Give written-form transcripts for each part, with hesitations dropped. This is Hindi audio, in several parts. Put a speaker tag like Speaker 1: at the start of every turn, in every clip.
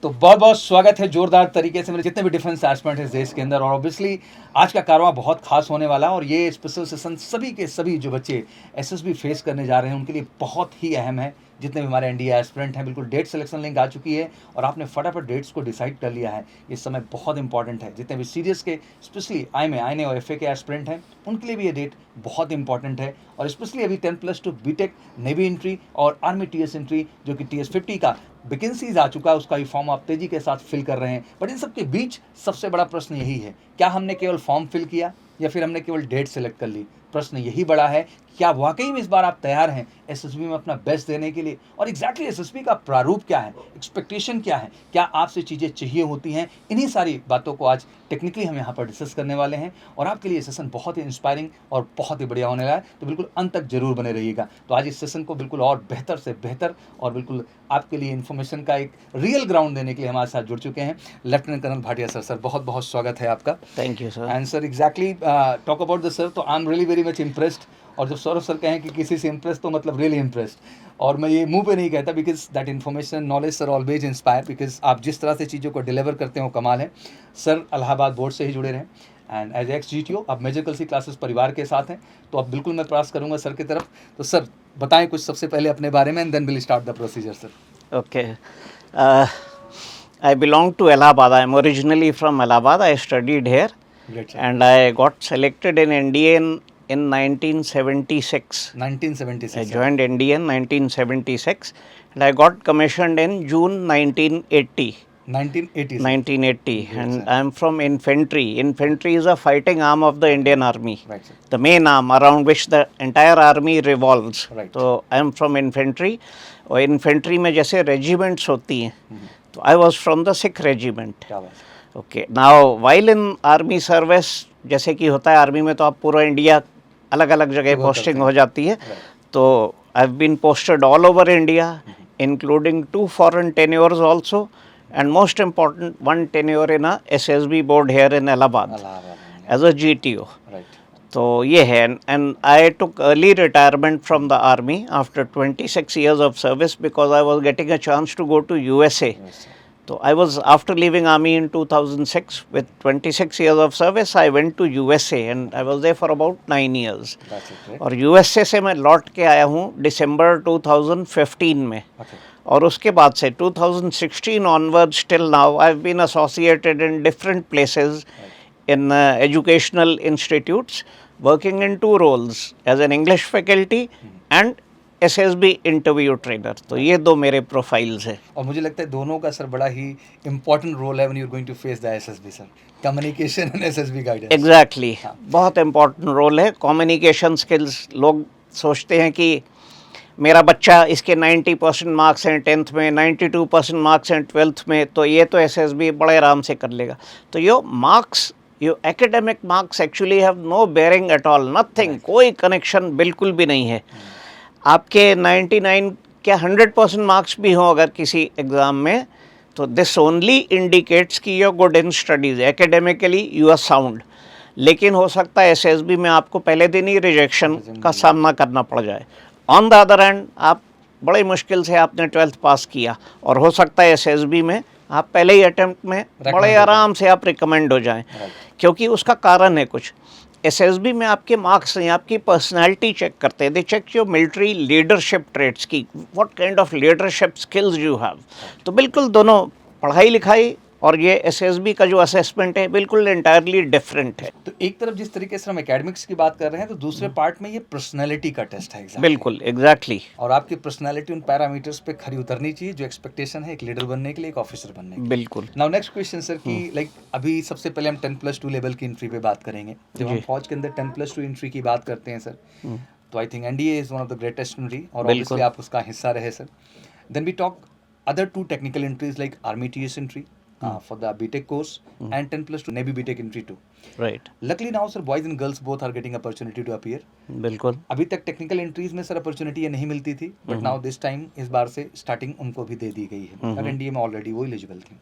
Speaker 1: तो बहुत बहुत स्वागत है जोरदार तरीके से मेरे जितने भी डिफेंस एस्पिरेंट हैं इस देश के अंदर। और ऑब्वियसली आज का कारवां बहुत खास होने वाला है और ये स्पेशल सेशन सभी के सभी जो बच्चे एसएसबी फेस करने जा रहे हैं उनके लिए बहुत ही अहम है। जितने भी हमारे एनडीए एस्पिरेंट हैं, बिल्कुल डेट सिलेक्शन लिंक आ चुकी है और आपने फटाफट डेट्स को डिसाइड कर लिया है। इस समय बहुत इंपॉर्टेंट है। जितने भी सीरियस के स्पेशली आईने और एफए के एस्पिरेंट हैं उनके लिए भी ये डेट बहुत इंपॉर्टेंट है। और स्पेशली अभी 10+2 बीटेक नेवी एंट्री और आर्मी टीएस एंट्री जो कि TS50 का वैकेंसीज आ चुका है, उसका भी फॉर्म आप तेजी के साथ फिल कर रहे हैं। बट इन सब के बीच सबसे बड़ा प्रश्न यही है, क्या हमने केवल फॉर्म फिल किया या फिर हमने केवल डेट सेलेक्ट कर ली। प्रश्न यही बड़ा है, क्या वाकई में इस बार आप तैयार हैं एसएसबी में अपना बेस्ट देने के लिए। और एग्जैक्टली एसएसबी का प्रारूप क्या है, एक्सपेक्टेशन क्या है, क्या आपसे चीज़ें चाहिए होती हैं। इन्हीं सारी बातों को आज टेक्निकली हम यहाँ पर डिस्कस करने वाले हैं और आपके लिए सेशन बहुत ही इंस्पायरिंग और बहुत ही बढ़िया होने वाला है। तो बिल्कुल अंत तक जरूर बने रहिएगा। तो आज इस सेशन को बिल्कुल और बेहतर से बेहतर और बिल्कुल आपके लिए इन्फॉर्मेशन का एक रियल ग्राउंड देने के लिए हमारे साथ जुड़ चुके हैं lieutenant colonel Bhatia sir. Sir बहुत बहुत स्वागत है आपका।
Speaker 2: Thank you sir.
Speaker 1: And sir exactly talk about the sir, तो I am really very much impressed. और जब सौरभ सर कहें कि किसी से इम्प्रेस तो मतलब रियली इम्प्रेस्ड। और मैं ये मुंह पे नहीं कहता, because that information knowledge sir always inspire, because आप जिस तरह से चीज़ों को डिलीवर करते हो कमाल है। सर इलाहाबाद बोर्ड से ही जुड़े रहें एंड एज एक्स GTO अब मेजर कलसी क्लासेस परिवार के साथ हैं। तो अब बिल्कुल मैं प्रयास करूंगा सर की तरफ। तो सर बताएं कुछ सबसे पहले अपने बारे में and then will start the procedure sir.
Speaker 2: Okay, I belong to Allahabad. I am originally from Allahabad. I studied here.
Speaker 1: Great, sir.
Speaker 2: And I got selected in NDA in 1976.
Speaker 1: 1976
Speaker 2: I joined NDA in 1976 and I got commissioned in June 1980.
Speaker 1: 1980
Speaker 2: 1980.
Speaker 1: Great,
Speaker 2: And
Speaker 1: sir.
Speaker 2: I am from infantry. Infantry is a fighting arm of the Indian Army.
Speaker 1: Right, sir.
Speaker 2: The main arm around which the entire army revolves.
Speaker 1: Right.
Speaker 2: So I am from infantry. और इन्फेंट्री में जैसे रेजिमेंट्स होती हैं, तो I was from the Sikh regiment.
Speaker 1: क्या बात।
Speaker 2: Okay, now while in army service, जैसे कि होता है आर्मी में तो आप पूरा इंडिया अलग अलग जगह पोस्टिंग हो जाती है. तो I have been posted all over India including 2 foreign tenures also and most important one tenure in a SSB board here in Allahabad as a GTO.
Speaker 1: Right.
Speaker 2: तो ये है. and I took early retirement from the army after 26 years of service because I was getting a chance to go to USA. So I was, after leaving army in 2006 with 26 years of service, I went to USA and I was there for about 9 years.
Speaker 1: That's it, right?
Speaker 2: और USA से मैं लौट के आया हूँ दिसंबर 2015 में.
Speaker 1: Okay.
Speaker 2: और उसके बाद से 2016 onwards till now I've been associated in different places in educational institutes, working in 2 roles as an English faculty and SSB interview trainer. तो ये 2 मेरे प्रोफाइल्स है.
Speaker 1: और मुझे लगता है दोनों का सर बड़ा ही इम्पोर्टेंट रोल है when you are going to face the SSB sir, communication and SSB guidance.
Speaker 2: Exactly, बहुत इम्पोर्टेंट रोल है. कम्युनिकेशन स्किल्स, लोग सोचते हैं कि मेरा बच्चा इसके 90% मार्क्स हैं 10th में, 92% मार्क्स हैं 12th में, तो ये तो एसएसबी बड़े आराम से कर लेगा. तो यो मार्क्स, यो academic marks actually have no bearing at all, nothing, कोई कनेक्शन बिल्कुल भी नहीं है. आपके 99 क्या 100% मार्क्स भी हों अगर किसी एग्ज़ाम में, तो दिस ओनली इंडिकेट्स कि you good in studies, academically you are sound. लेकिन हो सकता है एसएसबी में आपको पहले दिन ही रिजेक्शन का सामना करना पड़ जाए. ऑन द अदर हैंड, आप बड़ी मुश्किल से आपने 12th पास किया और हो सकता है एसएसबी में आप पहले ही अटेम्प्ट में बड़े आराम से आप रिकमेंड हो जाएं. क्योंकि उसका कारण है कुछ. एसएसबी में आपके मार्क्स नहीं, आपकी पर्सनालिटी चेक करते हैं. They check your military leadership traits की, what kind of leadership skills you have. तो बिल्कुल दोनों, पढ़ाई लिखाई और ये एसएसबी का जो असेसमेंट है बिल्कुल एंटायरली डिफरेंट है.
Speaker 1: तो एक तरफ जिस तरीके से हम एकेडमिक्स की बात कर रहे हैं, तो दूसरे पार्ट में ये पर्सनैलिटी का टेस्ट है.
Speaker 2: बिल्कुल, एग्जैक्टली.
Speaker 1: और आपकी पर्सनैलिटी उन पैरामीटर्स पे खरी उतरनी चाहिए जो एक्सपेक्टेशन है एक लीडर बनने के लिए, एक ऑफिसर बनने के लिए.
Speaker 2: बिल्कुल.
Speaker 1: नाउ नेक्स्ट क्वेश्चन सर कि लाइक अभी सबसे पहले हम 10+2 लेवल की एंट्री पे बात करेंगे. जब हम फौज के अंदर 10+2 एंट्री की बात करते हैं सर, तो I think NDA is one of the greatest entry और ऑब्वियसली आप उसका हिस्सा रहे sir. Then we talk other 2 technical entries like army TS entry for the BTech course and 10+2 Navy BTech entry too.
Speaker 2: Right.
Speaker 1: Luckily now sir, boys and girls both are getting opportunity to appear.
Speaker 2: बिल्कुल.
Speaker 1: अभी तक टेक्निकल एंट्रीज में सर अपॉर्चुनिटी ये नहीं मिलती थी, बट नाउ दिस टाइम इस बार से स्टार्टिंग उनको भी दे दी गई है और एनडीए में ऑलरेडी वो एलिजिबल थी.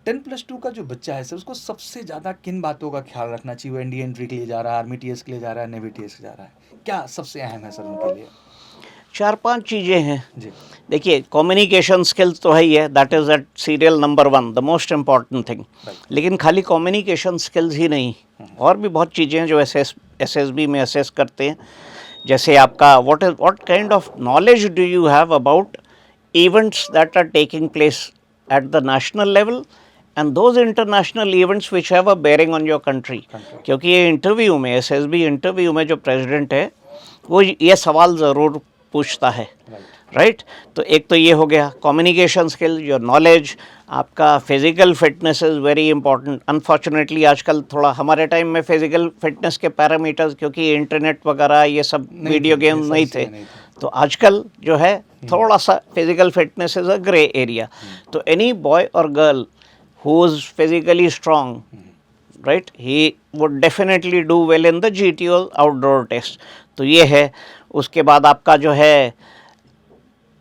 Speaker 1: 10+2 का जो बच्चा है सर, उसको सबसे ज़्यादा किन बातों का ख्याल रखना चाहिए? वो एनडीए एंट्री के लिए जा रहा है, आर्मी टीएस के लिए जा रहा है, नेवी टीएस के जा रहा है, क्या सबसे अहम है सर उनके लिए?
Speaker 2: 4-5 चीज़ें हैं।
Speaker 1: जी
Speaker 2: देखिए, कम्युनिकेशन स्किल्स तो है ही है, that is that serial number 1, the most important thing. लेकिन खाली कम्युनिकेशन स्किल्स ही नहीं, और भी बहुत चीज़ें हैं जो एसएसबी में असेस करते हैं। जैसे आपका what kind of knowledge do you have about events that are taking place at the national level and those international events which have a bearing on your country. क्योंकि ये इंटरव्यू में, एसएसबी इंटरव्यू में जो प्रेसिडेंट है वो ये सवाल ज़रूर पूछता है, राइट। तो एक तो ये हो गया कम्युनिकेशन स्किल, योर नॉलेज, आपका physical fitness is very important. Unfortunately आजकल थोड़ा, हमारे टाइम में फिजिकल फिटनेस के पैरामीटर्स, क्योंकि इंटरनेट वगैरह ये सब वीडियो गेम नहीं थे, तो आजकल जो है थोड़ा सा physical fitness is a grey area. तो एनी बॉय और girl who is physically strong, right, he would definitely do well in the GTO outdoor test. तो ये है। उसके बाद आपका जो है,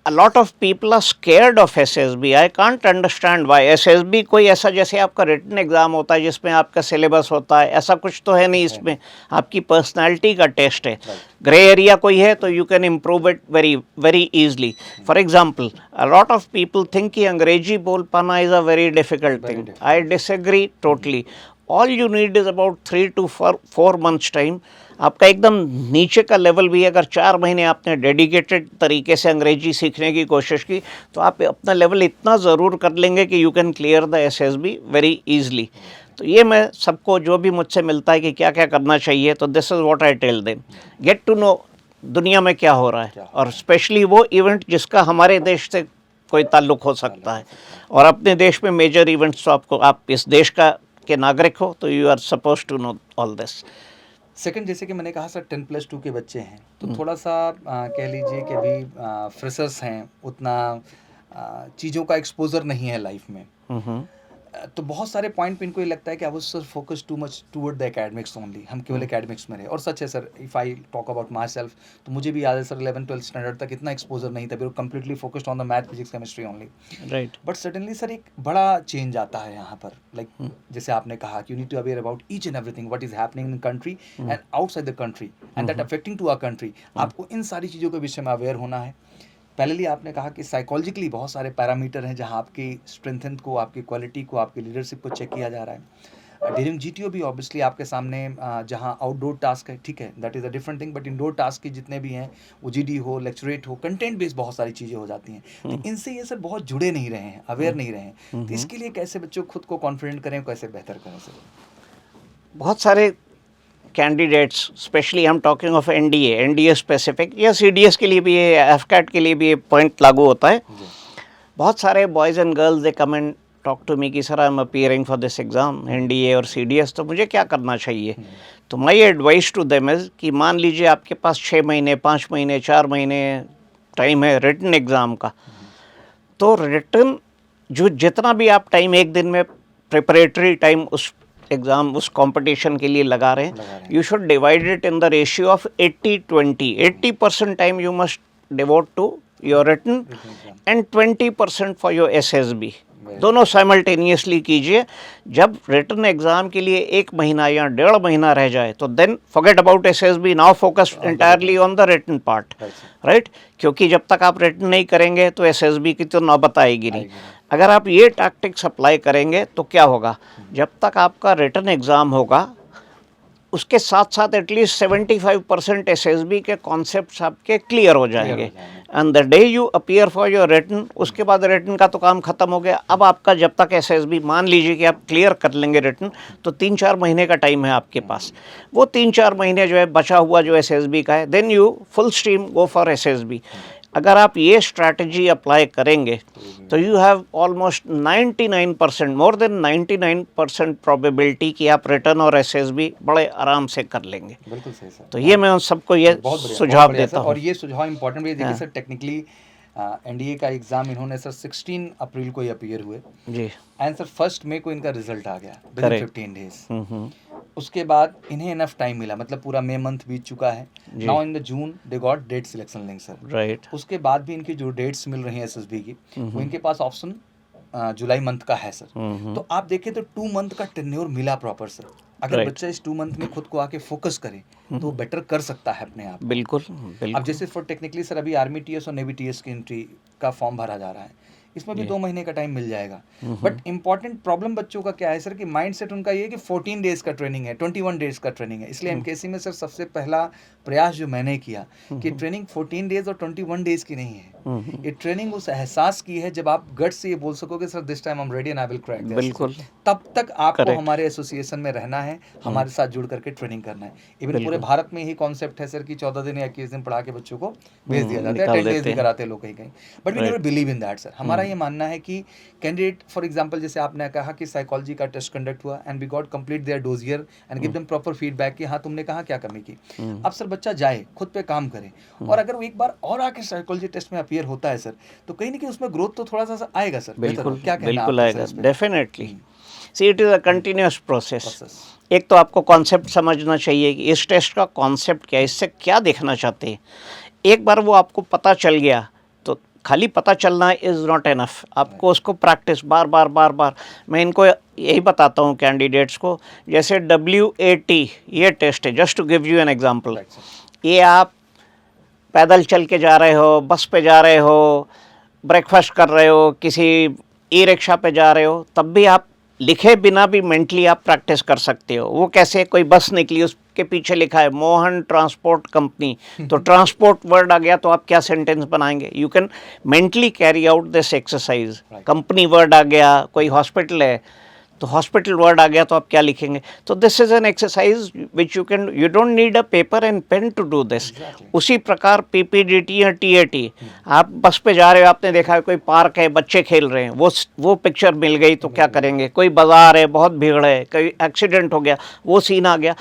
Speaker 2: a lot of people are scared of SSB. I can't understand why. SSB कोई ऐसा जैसे आपका रिटन एग्ज़ाम होता है जिसमें आपका सिलेबस होता है, ऐसा कुछ तो है नहीं इसमें। आपकी पर्सनालिटी का टेस्ट है। ग्रे एरिया कोई है तो you can improve it very very easily. For example, a lot of people think कि अंग्रेजी बोल पाना is a very difficult thing. I disagree totally. All you need is about 3 to 4 months time. आपका एकदम नीचे का लेवल भी है, अगर 4 महीने आपने डेडिकेटेड तरीके से अंग्रेजी सीखने की कोशिश की तो आप अपना लेवल इतना ज़रूर कर लेंगे कि you can clear the SSB very easily. तो ये मैं सबको, जो भी मुझसे मिलता है कि क्या क्या करना चाहिए, तो this is what I tell them. Get to know दुनिया में क्या हो रहा है, और स्पेशली वो इवेंट जिसका हमारे देश से कोई ताल्लुक़ हो सकता है। और अपने देश में मेजर इवेंट्स तो आपको, आप इस देश का के नागरिक हो तो you are suppose to know all this.
Speaker 1: Second, जैसे कि मैंने कहा सर 10+2 के बच्चे हैं, तो थोड़ा सा कह लीजिए कि अभी फ्रेशर्स हैं, उतना चीज़ों का एक्सपोजर नहीं है लाइफ में। तो बहुत सारे पॉइंट पे इनको ये लगता है कि I was sir focus too much toward the academics only, हम केवल एकेडमिक्स में रहे। और सच है sir, if I talk about my self, तो मुझे भी याद है सर 11th-12th स्टैंडर्ड तक इतना एक्सपोजर नहीं था, बिल्कुल completely focused on the math, physics, chemistry only,
Speaker 2: right.
Speaker 1: But suddenly sir एक बड़ा चेंज आता है यहाँ पर। लाइक जैसे आपने कहा कि you need to aware about each and everything what is happening in country and outside the country and that affecting to our country. आपको इन सारी चीज़ों के विषय में अवेयर होना है। पहले आपने कहा कि साइकोलॉजिकली बहुत सारे पैरामीटर हैं जहां आपकी स्ट्रेंथ को, आपकी क्वालिटी को, आपकी लीडरशिप को चेक किया जा रहा है। ड्यूरिंग जीटीओ भी ऑब्वियसली आपके सामने जहां आउटडोर टास्क है, ठीक है, that is a different thing, but indoor task के जितने भी हैं, वो जीडी हो, लेक्चरेट हो, कंटेंट बेस्ड बहुत सारी चीज़ें हो जाती हैं। तो इनसे ये सर बहुत जुड़े नहीं रहे हैं, अवेयर नहीं रहे हैं। तो इसके लिए कैसे बच्चों खुद को कॉन्फिडेंट करें, कैसे बेहतर करें सर?
Speaker 2: बहुत सारे कैंडिडेट्स, स्पेशली हम टॉकिंग ऑफ एनडीए स्पेसिफिक, या सीडीएस के लिए भी ये, एफकैट के लिए भी ये पॉइंट लागू होता है। बहुत सारे boys and girls they come and talk to me कि sir I am appearing for this exam, NDA और सीडीएस, तो मुझे क्या करना चाहिए। तो my advice to them is कि मान लीजिए आपके पास 6 महीने, 5 महीने, 4 महीने टाइम है रिटन एग्ज़ाम का, तो रिटन जो जितना भी आप टाइम एक दिन में प्रिपरेटरी टाइम उस एग्ज़ाम, उस कंपटीशन के लिए लगा रहे हैं, you should divide it in the ratio of 80-20। 80% time you must devote to your written and 20% for your SSB. दोनों साइमल्टेनियसली कीजिए। जब रिटन एग्ज़ाम के लिए 1 महीना या 1.5 महीना रह जाए तो then forget about SSB, now focus entirely on the written part, right. क्योंकि जब तक आप रिटन नहीं करेंगे तो एसएसबी की तो नौबत आएगी नहीं। अगर आप ये टैक्टिक्स अप्लाई करेंगे तो क्या होगा, जब तक आपका रिटन एग्ज़ाम होगा उसके साथ साथ एटलीस्ट 75% एसएसबी के कॉन्सेप्ट्स आपके क्लियर हो जाएंगे। And the day you appear for your written, उसके बाद रिटन का तो काम ख़त्म हो गया। अब आपका जब तक एसएसबी, मान लीजिए कि आप क्लियर कर लेंगे रिटन, तो 3-4 महीने का टाइम है आपके पास। वो 3-4 महीने जो है बचा हुआ जो एसएसबी का है, then you full stream go for SSB. अगर आप ये स्ट्रैटेजी अप्लाई करेंगे तो you have almost 99%, more than 99% probability कि आप रिटर्न और एसएसबी बड़े आराम से कर लेंगे।
Speaker 1: बिल्कुल सही सर।
Speaker 2: तो ये मैं उन सबको ये सुझाव देता हूँ।
Speaker 1: और ये सुझाव इंपॉर्टेंट भी है। देखिए सर, टेक्निकली एनडीए का एग्ज़ाम इन्होंने सर 16 अप्रैल को ही अपीयर हुए
Speaker 2: जी,
Speaker 1: एंड सर 1 मई को इनका रिजल्ट आ गया, विद 15 डेज। उसके बाद इन्हें इनफ टाइम मिला, मतलब पूरा मई मंथ बीत चुका है। Now in the June they got date selection link sir,
Speaker 2: right.
Speaker 1: उसके बाद भी इनकी जो डेट्स मिल रही हैं एसएसबी की, वो इनके पास ऑप्शन जुलाई मंथ का है सर। तो आप देखें तो 2 मंथ का टेन्योर मिला प्रॉपर सर। अगर
Speaker 2: Right.
Speaker 1: बच्चा इस 2 मंथ में खुद को आके फोकस करे तो वो बेटर कर सकता है अपने आप।
Speaker 2: बिल्कुल
Speaker 1: अब
Speaker 2: बिल्कुल
Speaker 1: जैसे फॉर टेक्निकली सर अभी आर्मी टीएस और नेवी टीएस की एंट्री का फॉर्म भरा जा रहा है, इसमें भी
Speaker 2: जी।
Speaker 1: 2 महीने का टाइम मिल जाएगा। बट इम्पॉर्टेंट प्रॉब्लम बच्चों का क्या है सर कि माइंड सेट उनका ये है कि 14 डेज का ट्रेनिंग है, 21 डेज का ट्रेनिंग है। इसलिए एमकेसी में सर सबसे पहला प्रयास जो मैंने किया कि ट्रेनिंग 14 डेज और 21 डेज की नहीं है। ये ट्रेनिंग उस एहसास की है जब आप गट से ये बोल सकोगे sir this time I am ready and I will crack this.
Speaker 2: बिल्कुल
Speaker 1: तब तक आपको
Speaker 2: Correct.
Speaker 1: हमारे एसोसिएशन में रहना है, हमारे साथ जुड़ करके ट्रेनिंग करना है। इवन पूरे
Speaker 2: बिल्कुल।
Speaker 1: भारत में यही कॉन्सेप्ट है सर कि 14 दिन या 21 दिन पढ़ा के बच्चों को भेज दिया जाता है,
Speaker 2: निकाल
Speaker 1: 10 डेज
Speaker 2: देते
Speaker 1: भी
Speaker 2: हैं।
Speaker 1: कराते हैं लोग कहीं कहीं। But we
Speaker 2: Right.
Speaker 1: Never believe in that sir. हमारा ये मानना है कि कैंडिडेट फॉर एग्जांपल जैसे आपने कहा कि साइकोलॉजी का टेस्ट कंडक्ट हुआ and we got complete their dossier and give them proper feedback कि हाँ तुमने कहा क्या कमी की। अब सर बच्चा जाए खुद पे काम करे और अगर वो एक बार और आके साइकोलॉजी टेस्ट में अपीयर होता है सर तो कहीं ना कहीं उसमें ग्रोथ तो थोड़ा सा आएगा सर।
Speaker 2: बिल्कुल
Speaker 1: क्या कहना है
Speaker 2: बिल्कुल
Speaker 1: आपका
Speaker 2: आएगा
Speaker 1: सर इस पे?
Speaker 2: Definitely. See it is a continuous process.
Speaker 1: Process.
Speaker 2: एक तो आपको कॉन्सेप्ट समझना चाहिए कि इस टेस्ट का कॉन्सेप्ट क्या है, इससे क्या देखना चाहते हैं। एक बार वो आपको पता चल गया तो खाली पता चलना इज़ नॉट एनफ, आपको उसको प्रैक्टिस बार बार बार बार। मैं इनको यही बताता हूँ कैंडिडेट्स को, जैसे WAT ये टेस्ट है, just to give you an example.
Speaker 1: Right, sir.
Speaker 2: ये आप पैदल चल के जा रहे हो, बस पे जा रहे हो, ब्रेकफास्ट कर रहे हो, किसी ई रिक्शा पे जा रहे हो, तब भी आप लिखे बिना भी मेंटली आप प्रैक्टिस कर सकते हो। वो कैसे, कोई बस निकली उसके पीछे लिखा है मोहन ट्रांसपोर्ट कंपनी, तो ट्रांसपोर्ट वर्ड आ गया तो आप क्या सेंटेंस बनाएंगे। You can mentally carry out this exercise.
Speaker 1: Right.
Speaker 2: Company word आ गया, कोई हॉस्पिटल है तो हॉस्पिटल वर्ड आ गया तो आप क्या लिखेंगे। तो this is an exercise which you don't need a paper and pen to do this.
Speaker 1: Exactly.
Speaker 2: उसी प्रकार PPDT या TAT, आप बस पे जा रहे हो, आपने देखा है कोई पार्क है, बच्चे खेल रहे हैं, वो पिक्चर मिल गई तो क्या करेंगे। कोई बाजार है, बहुत भीड़ है, कोई एक्सीडेंट हो गया, वो सीन आ गया।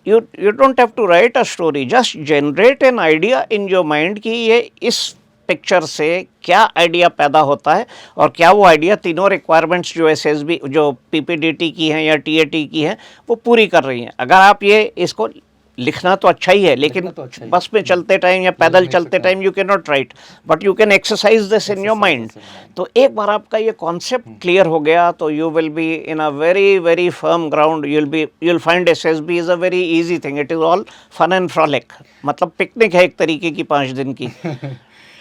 Speaker 2: You don't have to write a story, just generate an idea in your mind कि ये इस पिक्चर से क्या आइडिया पैदा होता है और क्या वो आइडिया तीनों रिक्वायरमेंट्स जो SSB जो PPDT की हैं या TAT की हैं वो पूरी कर रही हैं। अगर आप ये इसको लिखना तो अच्छा ही है, लेकिन
Speaker 1: तो अच्छा ही
Speaker 2: बस में चलते टाइम या पैदल चलते time you can not right, but you can exercise this in your mind. तो एक बार आपका ये कॉन्सेप्ट क्लियर हो गया तो you will be in a very very firm ground. You will find SSB is a very easy thing, it is all fun and frolic, मतलब पिकनिक है एक तरीके की 5 दिन की।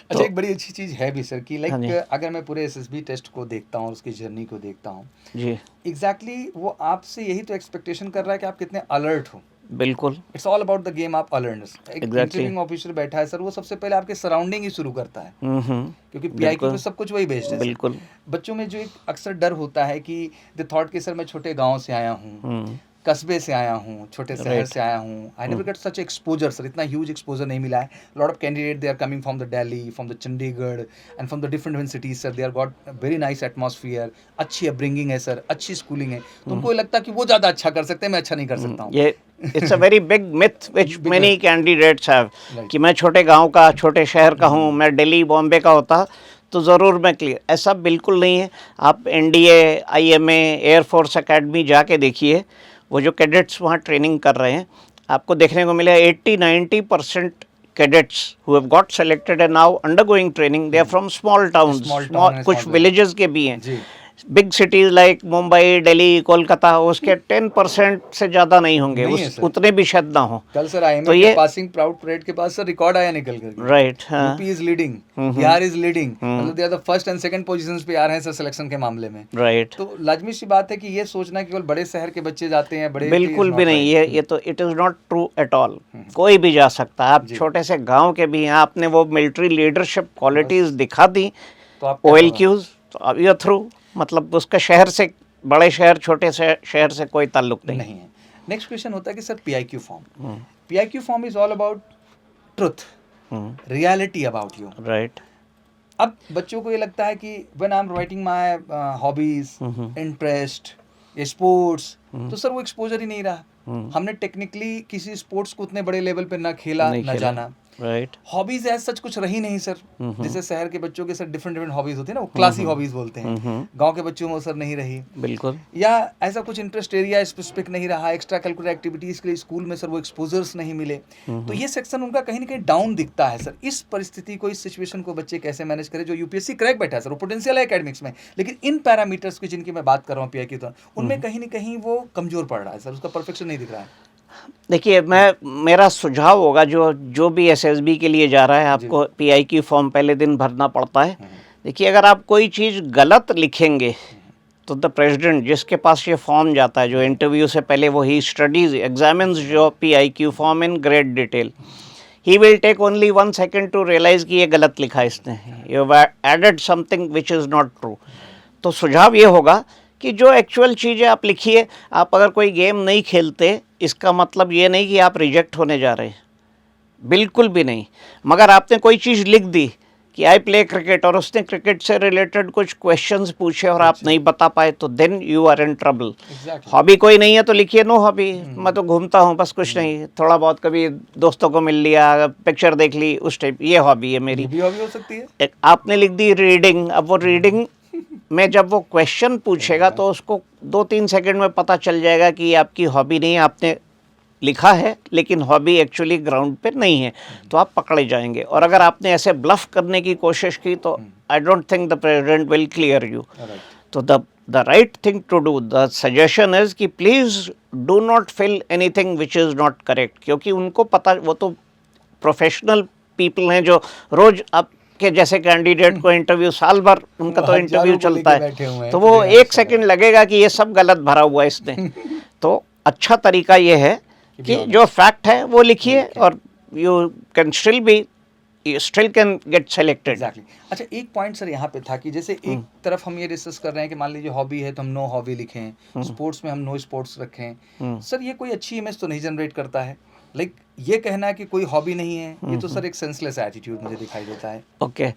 Speaker 1: अच्छा, एक बड़ी अच्छी चीज़ है भी सर कि
Speaker 2: हाँ जी।
Speaker 1: लाइक अगर मैं पूरे SSB टेस्ट को देखता हूँ और उसकी जर्नी को देखता हूँ,
Speaker 2: जी
Speaker 1: एग्जैक्टली वो आपसे यही तो एक्सपेक्टेशन कर रहा है कि आप कितने अलर्ट हो।
Speaker 2: बिल्कुल
Speaker 1: it's all about the game of alertness. एक
Speaker 2: Exactly.
Speaker 1: इंटरव्यूइंग ऑफिसर बैठा है सर, वो सबसे पहले आपके सराउंडिंग ही शुरू करता है क्योंकि PIQ
Speaker 2: बिल्कुल
Speaker 1: पे सब कुछ वही बेस्ड है सर।
Speaker 2: बिल्कुल
Speaker 1: बच्चों में जो एक अक्सर डर होता है कि द थॉट कि सर मैं छोटे गांव से आया हूँ, कस्बे से आया हूँ, छोटे शहर
Speaker 2: Right.
Speaker 1: से आया हूँ, I never get such exposure sir, इतना ह्यूज एक्सपोजर नहीं मिला है। Lot of candidate they are coming from the Delhi, from the Chandigarh and from the different cities sir, they are got very nice atmosphere, अच्छी अपब्रिंगिंग है सर, अच्छी स्कूलिंग है, तो उनको ये लगता है कि वो ज़्यादा अच्छा कर सकते हैं, मैं अच्छा नहीं कर सकता हूँ।
Speaker 2: ये it's a very big myth which
Speaker 1: Big
Speaker 2: many
Speaker 1: myth.
Speaker 2: Candidates have
Speaker 1: Right.
Speaker 2: कि मैं छोटे गांव का, छोटे शहर का हूँ, मैं दिल्ली बॉम्बे का होता तो ज़रूर मैं क्लियर। ऐसा बिल्कुल नहीं है। आप NDA, IMA, एयरफोर्स अकेडमी जाके देखिए, वो जो कैडेट्स वहाँ ट्रेनिंग कर रहे हैं, आपको देखने को मिलेगा 80-90% cadets who have got selected and now undergoing training, they are from small towns,
Speaker 1: Small town and
Speaker 2: कुछ
Speaker 1: small
Speaker 2: villages के भी हैं।
Speaker 1: जी।
Speaker 2: Big cities like Mumbai, Delhi, Kolkata, उसके 10% से ज़्यादा नहीं होंगे,
Speaker 1: नहीं है
Speaker 2: उस
Speaker 1: सर।
Speaker 2: उतने भी शायद ना हो।
Speaker 1: कल सर IMA
Speaker 2: तो
Speaker 1: के
Speaker 2: ये
Speaker 1: पासिंग प्राउड परेड के बाद सर रिकॉर्ड आया निकल कर।
Speaker 2: राइट, हाँ
Speaker 1: UP is leading, Bihar is leading, मतलब they are the first and second positions पे आ रहे हैं सर सिलेक्शन के मामले में।
Speaker 2: राइट,
Speaker 1: तो लाजमी सी बात है कि ये सोचना कि केवल बड़े शहर के बच्चे जाते हैं, बड़े
Speaker 2: बिल्कुल भी नहीं। ये तो it is not true at all. कोई भी जा सकता है। आप छोटे से गांव के भी हैं, आपने वो मिलिट्री लीडरशिप क्वालिटीज़ दिखा दी,
Speaker 1: तो आप क्या
Speaker 2: OLQs, तो अब ये थ्रू, मतलब उसका शहर से, बड़े शहर छोटे से शहर से कोई ताल्लुक नहीं।
Speaker 1: नहीं है। नेक्स्ट क्वेश्चन होता है कि sir PIQ form, PIQ form is all about truth, reality about you.
Speaker 2: Right,
Speaker 1: अब बच्चों को ये लगता है कि when I am writing my hobbies, interest, sports, तो सर वो एक्सपोजर ही नहीं रहा। हमने टेक्निकली किसी स्पोर्ट्स को उतने बड़े लेवल पे ना खेला
Speaker 2: नहीं
Speaker 1: ना
Speaker 2: खेला।
Speaker 1: जाना।
Speaker 2: राइट।
Speaker 1: हॉबीज एज सच कुछ रही नहीं सर। जैसे शहर के बच्चों के सर डिफरेंट डिफरेंट हॉबीज होती है ना, वो क्लासी हॉबीज बोलते हैं, गांव के बच्चों में वो सर नहीं रही।
Speaker 2: बिल्कुल।
Speaker 1: या ऐसा कुछ इंटरेस्ट एरिया स्पेसिफिक नहीं रहा, एक्स्ट्रा करिकुलर एक्टिविटीज के लिए स्कूल में सर वो एक्सपोजर्स नहीं मिले, तो ये सेक्शन उनका कहीं ना कहीं डाउन दिखता है सर। इस परिस्थिति को, इस सिचुएशन को बच्चे कैसे मैनेज करें? जो यूपीएससी क्रैक बैठा है सर, वो पोटेंशियल है एकेडमिक्स में, लेकिन इन पैरामीटर्स की जिनकी मैं बात कर रहा हूँ पीआई की, तो उनमें कहीं ना कहीं वो कमजोर पड़ रहा है सर, उसका परफेक्शन नहीं दिख रहा है।
Speaker 2: देखिए, मेरा सुझाव होगा, जो भी एसएसबी के लिए जा रहा है, आपको पीआई की फॉर्म पहले दिन भरना पड़ता है। देखिए, अगर आप कोई चीज़ गलत लिखेंगे तो द प्रेसिडेंट, जिसके पास ये फॉर्म जाता है, जो इंटरव्यू से पहले वो ही स्टडीज एग्जामिन्स जो PIQ form in great detail, he will take only 1 second to realise कि ये गलत लिखा इसने, you added something which is not true. तो सुझाव ये होगा कि जो एक्चुअल चीज़ें आप लिखिए। आप अगर कोई गेम नहीं खेलते, इसका मतलब ये नहीं कि आप रिजेक्ट होने जा रहे हैं, बिल्कुल भी नहीं। मगर आपने कोई चीज़ लिख दी कि आई प्ले क्रिकेट, और उसने क्रिकेट से रिलेटेड कुछ क्वेश्चंस पूछे और आप नहीं बता पाए, तो then you are in trouble. Hobby कोई नहीं है तो लिखिए नो हॉबी, मैं तो घूमता हूँ बस, कुछ नहीं, थोड़ा बहुत कभी दोस्तों को मिल लिया, पिक्चर देख ली, उस टाइप, ये हॉबी है मेरी।
Speaker 1: भी हॉबी हो सकती है।
Speaker 2: आपने लिख दी रीडिंग, अब वो रीडिंग में जब वो क्वेश्चन पूछेगा तो उसको 2-3 सेकंड में पता चल जाएगा कि ये आपकी हॉबी नहीं है, आपने लिखा है लेकिन हॉबी एक्चुअली ग्राउंड पे नहीं है, तो आप पकड़े जाएंगे। और अगर आपने ऐसे ब्लफ करने की कोशिश की तो I don't think the president will clear you. तो the right thing to do, the suggestion is कि please do not fill anything which is not correct, क्योंकि उनको पता, वो तो प्रोफेशनल पीपल हैं जो रोज़ आप के जैसे कैंडिडेट को इंटरव्यू, साल भर उनका तो इंटरव्यू चलता है, तो वो 1 सेकंड लगेगा कि ये सब गलत भरा हुआ है इसने। तो अच्छा तरीका ये है कि जो फैक्ट है वो लिखिए, और you can still be, you still can get selected.
Speaker 1: Exactly. अच्छा, एक पॉइंट सर यहाँ पे था कि जैसे एक तरफ हम ये डिस्कस कर रहे हैं कि मान लीजिए हॉबी है तो हम नो हॉबी लिखें, स्पोर्ट्स में हम नो स्पोर्ट्स रखें। सर ये कोई अच्छी इमेज तो नहीं जनरेट करता है। लाइक ये कहना है कि कोई हॉबी नहीं है, ये तो सर एक सेंसलेस एटीट्यूड मुझे दिखाई देता है।
Speaker 2: ओके,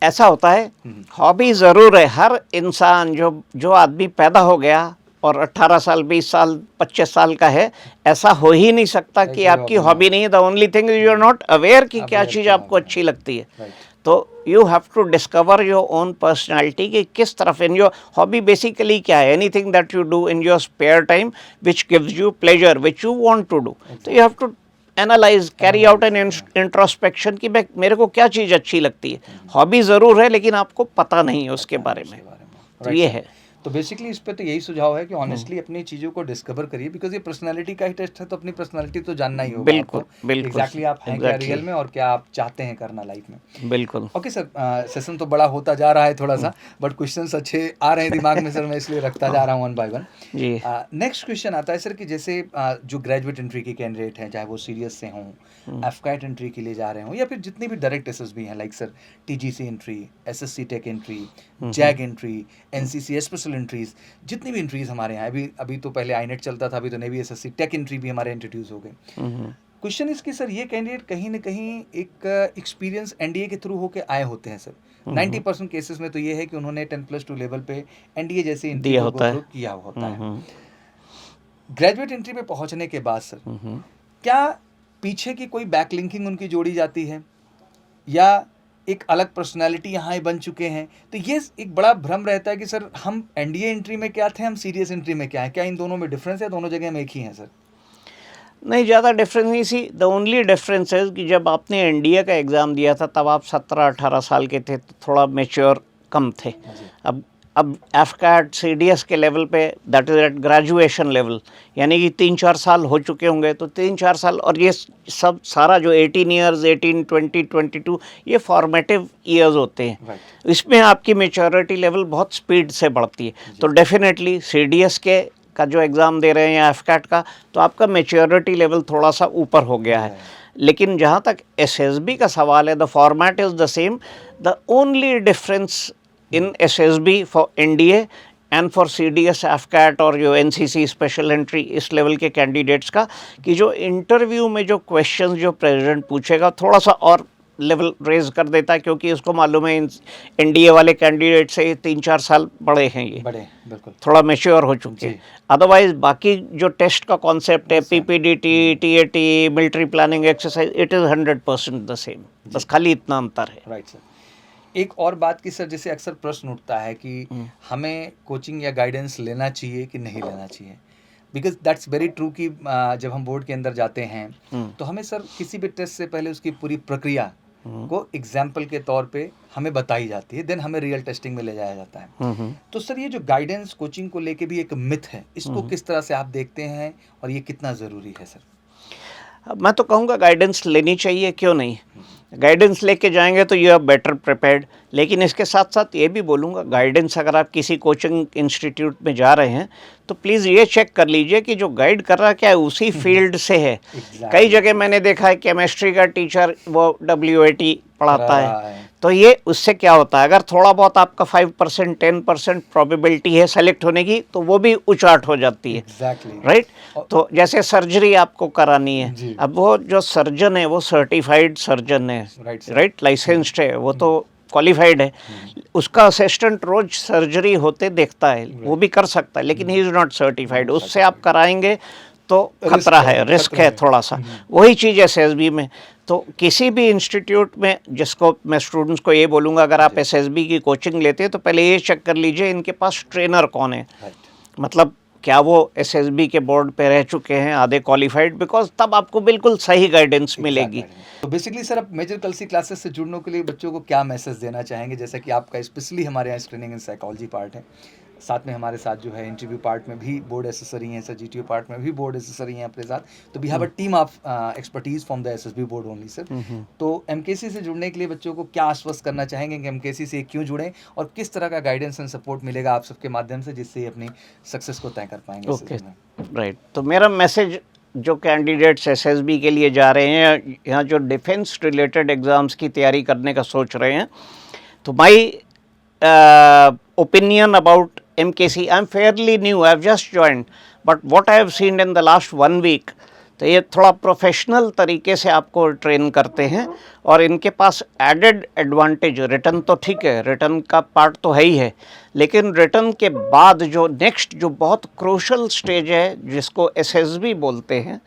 Speaker 2: ऐसा होता है, हॉबी ज़रूर है। हर इंसान, जो आदमी पैदा हो गया और 18 साल, 20 साल, 25 साल का है, ऐसा हो ही नहीं सकता कि आपकी हॉबी नहीं है। The only thing you are not aware कि क्या चीज़ आपको अच्छी लगती है। तो you have to discover your own personality कि किस तरफ। इन योर हॉबी बेसिकली क्या है? Anything that you do in your spare time which gives you pleasure, which you want to do. तो you have to analyse, carry out an introspection कि मेरे को क्या चीज़ अच्छी लगती है। हॉबी ज़रूर है लेकिन आपको पता नहीं है उसके बारे में, तो ये है।
Speaker 1: तो बेसिकली इस पे तो यही सुझाव है कि ऑनेस्टली अपनी चीज़ों को डिस्कवर करिए, बिकॉज ये पर्सनालिटी का ही टेस्ट है, तो अपनी पर्सनालिटी तो जानना ही होगा।
Speaker 2: बिल्कुल, बिल्कुल।
Speaker 1: एग्जैक्टली आप हैं क्या रियल में, और क्या आप चाहते हैं करना लाइफ में।
Speaker 2: बिल्कुल।
Speaker 1: ओके सर, सेशन तो बड़ा होता जा रहा है थोड़ा सा, बट क्वेश्चंस अच्छे आ रहे हैं दिमाग में सर, मैं इसलिए रखता जा रहा हूँ 1 by 1 जी। नेक्स्ट क्वेश्चन आता है सर कि जैसे जो ग्रेजुएट एंट्री के कैंडिडेट हैं, चाहे वो सीरियस से हों, एफकैट एंट्री के लिए जा रहे हों, या फिर जितनी भी डायरेक्ट एसएसबी हैं, like sir TGC entry, SSC tech entry, JAG entry, NCC special entries, जितनी भी एंट्रीज हमारे यहाँ, अभी तो पहले आईनेट चलता था, अभी तो नेवी SSC टेक एंट्री भी हमारे इंट्रोड्यूस हो गए। क्वेश्चन इसकी सर, ये कैंडिडेट कहीं ना कहीं एक एक्सपीरियंस NDA के थ्रू होके आए होते हैं सर। 90% केसेस में तो ये है कि उन्होंने 10+2 लेवल पे NDA जैसे एंट्री किया होता है। ग्रेजुएट एंट्री पे पहुंचने के बाद सर क्या पीछे की कोई बैकलिंकिंग उनकी जोड़ी जाती है, या एक अलग पर्सनालिटी यहाँ ही बन चुके हैं? तो ये एक बड़ा भ्रम रहता है कि सर हम NDA एंट्री में क्या थे, हम सीरियस एंट्री में क्या है, क्या इन दोनों में डिफरेंस है, दोनों जगह में एक ही हैं सर?
Speaker 2: नहीं, ज़्यादा डिफरेंस नहीं। सी द ओनली डिफरेंस है कि जब आपने NDA का एग्ज़ाम दिया था तब आप 17-18 साल के थे, तो थोड़ा मेच्योर कम थे। अब एफकैट CDS के लेवल पे, that is at graduation level, यानी कि 3-4 साल हो चुके होंगे, तो 3-4 साल, और ये सब सारा जो 18 ईयर्स, 18, 20, 22, ये फॉर्मेटिव ईयर्स होते हैं। इसमें आपकी मेच्योरिटी लेवल बहुत स्पीड से बढ़ती है। तो डेफिनेटली CDS का जो एग्ज़ाम दे रहे हैं या एफकैट का, तो आपका मेच्योरिटी लेवल थोड़ा सा ऊपर हो गया है। लेकिन जहाँ तक SSB का सवाल है, the format is the same. The only difference in SSB for NDA and for CDS AFCAT और जो NCC स्पेशल एंट्री इस लेवल के कैंडिडेट्स का, कि जो इंटरव्यू में जो क्वेश्चंस जो प्रेसिडेंट पूछेगा थोड़ा सा और लेवल रेज कर देता है, क्योंकि उसको मालूम है एनडीए वाले कैंडिडेट से 3-4 साल बड़े हैं, ये
Speaker 1: बड़े बिल्कुल
Speaker 2: थोड़ा मैच्योर हो चुके हैं। अदरवाइज बाकी जो टेस्ट का कॉन्सेप्ट है, PPDT, TAT, military planning exercise, it is 100% the same, बस खाली इतना अंतर है।
Speaker 1: Right sir. एक और बात की सर, जैसे अक्सर प्रश्न उठता है कि हमें कोचिंग या गाइडेंस लेना चाहिए कि नहीं लेना चाहिए, बिकॉज दैट्स वेरी ट्रू कि जब हम बोर्ड के अंदर जाते हैं तो हमें सर किसी भी टेस्ट से पहले उसकी पूरी प्रक्रिया को एग्जाम्पल के तौर पे हमें बताई जाती है, देन हमें रियल टेस्टिंग में ले जाया जाता है। तो सर ये जो गाइडेंस कोचिंग को लेके भी एक मिथ है, इसको किस तरह से आप देखते हैं और ये कितना ज़रूरी है सर?
Speaker 2: मैं तो कहूँगा गाइडेंस लेनी चाहिए, क्यों नहीं। गाइडेंस लेके जाएंगे तो यू आर बेटर प्रिपेयर्ड। लेकिन इसके साथ साथ ये भी बोलूँगा, गाइडेंस अगर आप किसी कोचिंग इंस्टीट्यूट में जा रहे हैं तो प्लीज़ ये चेक कर लीजिए कि जो गाइड कर रहा क्या है उसी फील्ड से है। कई जगह मैंने देखा है केमिस्ट्री का टीचर वो WAT पढ़ाता है, तो ये उससे क्या होता है, अगर थोड़ा बहुत आपका 5% 10% प्रोबेबिलिटी है सेलेक्ट होने की तो वो भी उचाट हो जाती है। राइट। तो जैसे सर्जरी आपको करानी है, अब वो जो सर्जन है वो सर्टिफाइड सर्जन है, राइट, लाइसेंस्ड है, वो तो क्वालिफाइड है, उसका असिस्टेंट रोज सर्जरी होते देखता है, वो भी कर सकता है, लेकिन ही इज़ नॉट सर्टिफाइड। उससे आप कराएंगे तो खतरा है, रिस्क है थोड़ा सा। वही चीज़ है SSB में। तो किसी भी इंस्टीट्यूट में, जिसको मैं स्टूडेंट्स को ये बोलूँगा, अगर आप SSB की कोचिंग लेते हैं तो पहले ये चेक कर लीजिए इनके पास ट्रेनर कौन है, मतलब क्या वो SSB के बोर्ड पे रह चुके हैं, आधे क्वालिफाइड, बिकॉज तब आपको बिल्कुल सही गाइडेंस मिलेगी।
Speaker 1: तो बेसिकली सर, आप मेजर कलसी क्लासेस से जुड़ने के लिए बच्चों को क्या मैसेज देना चाहेंगे? जैसा कि आपका स्पेशली हमारे यहाँ स्क्रीनिंग एंड साइकोलॉजी पार्ट है, साथ में हमारे साथ जो है इंटरव्यू पार्ट में भी बोर्ड एसेसरी हैं सर, GTO पार्ट में भी बोर्ड एसेसरी हैं अपने साथ, तो we have a team of expertise from the SSB board only sir. तो MKC से जुड़ने के लिए बच्चों को क्या आश्वस्त करना चाहेंगे कि MKC से क्यों जुड़ें और किस तरह का गाइडेंस एंड सपोर्ट मिलेगा आप सबके माध्यम से, जिससे ये अपनी सक्सेस को तय कर पाएंगे?
Speaker 2: Okay, right. तो मेरा मैसेज जो कैंडिडेट्स SSB के लिए जा रहे हैं, यहाँ जो डिफेंस रिलेटेड एग्ज़ाम्स की तैयारी करने का सोच रहे हैं, तो my opinion about MKC, I am fairly new, I have just joined, but what I have seen in the last 1 week, तो ये थोड़ा प्रोफेशनल तरीके से आपको ट्रेन करते हैं और इनके पास एडेड एडवांटेज, रिटर्न तो ठीक है, रिटर्न का पार्ट तो है ही है, लेकिन रिटर्न के बाद जो नेक्स्ट जो बहुत क्रूशल स्टेज है जिसको SSB बोलते हैं,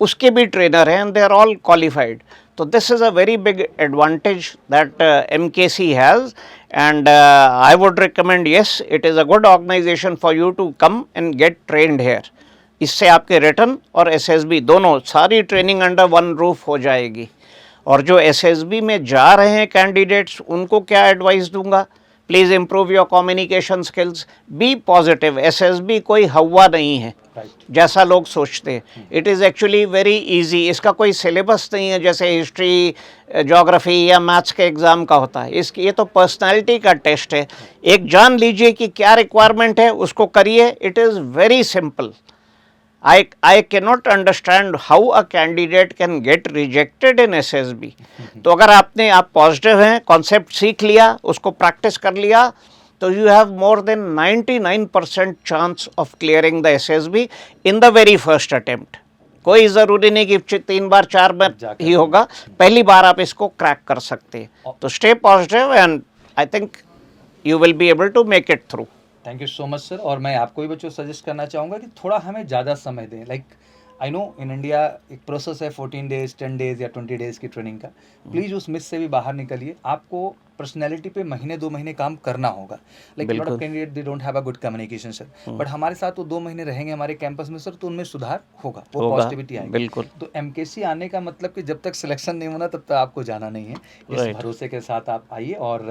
Speaker 2: उसके भी ट्रेनर हैं, and they are all qualified. तो this is a very big advantage that MKC has, and I would recommend, yes, it is a good organization for you to come and get trained here. इससे आपके रिटर्न और SSB दोनों सारी ट्रेनिंग अंडर वन रूफ हो जाएगी। और जो SSB में जा रहे हैं कैंडिडेट्स, उनको क्या एडवाइस दूंगा, please improve your communication skills, be positive. SSB कोई हवा नहीं है जैसा लोग सोचते हैं, it is actually very easy. इसका कोई सिलेबस नहीं है जैसे हिस्ट्री, ज्योग्राफी या मैथ्स के एग्ज़ाम का होता है। ये तो पर्सनालिटी का टेस्ट है। एक जान लीजिए कि क्या रिक्वायरमेंट है, उसको करिए, it is very simple. I cannot understand how a candidate can get rejected in SSB. तो अगर आप पॉजिटिव हैं, कॉन्सेप्ट सीख लिया, उसको प्रैक्टिस कर लिया, तो you have more than 99% chance of clearing the SSB in the very first attempt. कोई ज़रूरी नहीं कि 3 बार 4 बार ही होगा, पहली बार आप इसको क्रैक कर सकते हैं। तो stay positive and I think you will be able to make it through.
Speaker 1: Thank you so much sir. और मैं आपको भी बच्चों सजेस्ट करना चाहूँगा कि थोड़ा हमें ज़्यादा समय दें। Like I know in India एक प्रोसेस है 14 डेज, 10 डेज या 20 डेज की ट्रेनिंग का। प्लीज़ उस मिस से भी बाहर निकलिए। आपको पर्सनैलिटी पे महीने 2 महीने काम करना होगा। Like lot of candidate they don't have a good communication sir, but हमारे साथ वो 2 महीने रहेंगे हमारे कैंपस में सर, तो उनमें सुधार होगा, वो पॉजिटिविटी आएगी।
Speaker 2: बिल्कुल।
Speaker 1: तो MKC आने का मतलब कि जब तक सिलेक्शन नहीं होना तब तक आपको जाना नहीं है। इस भरोसे के साथ आप आइए। और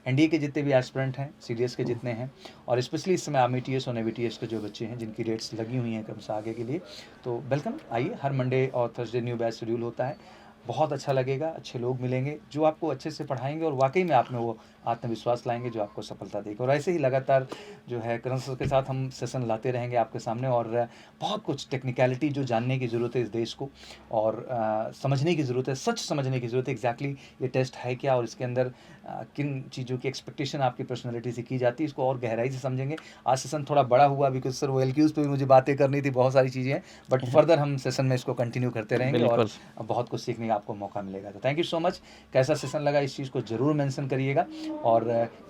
Speaker 1: NDA के जितने भी एस्पिरेंट हैं, CDS के जितने हैं, और स्पेशली इस समय आर्मी TS और नेवी TS के जो बच्चे हैं जिनकी डेट्स लगी हुई हैं कम से आगे के लिए, तो वेलकम, आइए। हर मंडे और थर्सडे न्यू बैच शेड्यूल होता है। बहुत अच्छा लगेगा, अच्छे लोग मिलेंगे जो आपको अच्छे से पढ़ाएंगे और वाकई में आप में वो आत्मविश्वास लाएंगे जो आपको सफलता देगा। और ऐसे ही लगातार जो है करण सर के साथ हम सेशन लाते रहेंगे आपके सामने, और बहुत कुछ टेक्निकलिटी जो जानने की ज़रूरत है इस देश को, और समझने की ज़रूरत है, सच समझने की ज़रूरत है एग्जैक्टली ये टेस्ट है क्या और इसके अंदर किन चीज़ों की एक्सपेक्टेशन आपकी पर्सनैलिटी से की जाती है, इसको और गहराई से समझेंगे। आज सेशन थोड़ा बड़ा हुआ बिकॉज सर वो LQs पे भी मुझे बातें करनी थी, बहुत सारी चीज़ें हैं, बट फर्दर हम सेशन में इसको कंटिन्यू करते रहेंगे और बहुत कुछ सीखने आपको मौका मिलेगा। तो थैंक यू सो मच। कैसा सेशन लगा इस चीज़ को ज़रूर मेंशन करिएगा, और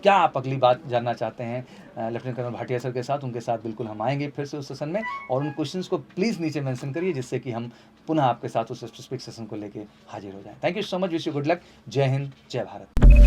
Speaker 1: क्या आप अगली बात जानना चाहते हैं लेफ्टिनेंट कर्नल भाटिया सर के साथ, उनके साथ बिल्कुल हम आएंगे फिर से उस सेशन में, और उन क्वेश्चंस को प्लीज़ नीचे मेंशन करिए, जिससे कि हम पुनः आपके साथ उस स्पेसिफिक सेशन को लेके हाजिर हो जाएं। Thank you so much, wish you good luck. जय हिंद, जय भारत।